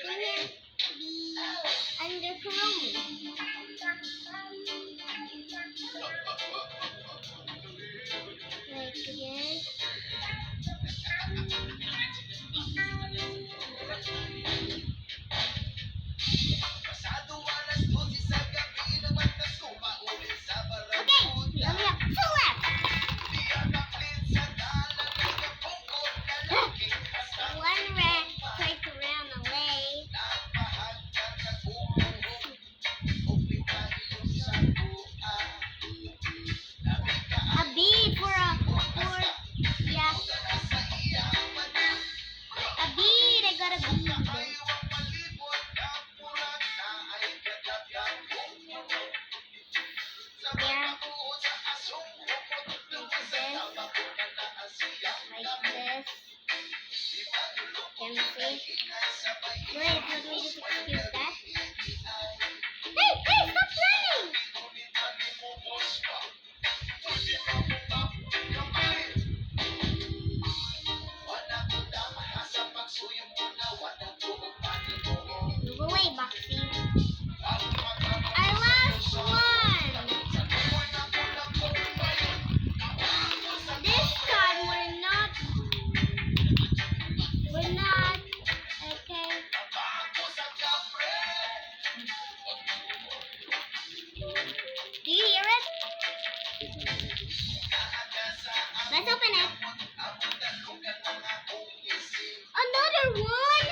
can be under Chrome. Like this. Okay, now we have two left. One red quick ran away. A B for yeah. A B, they got a B. There. Like this. Can you see? Wait, let me just excuse that. Hey, stop running! Move away, Boxy. Our last one. This time we're not. Okay. Do you hear it? Let's open it. Another one?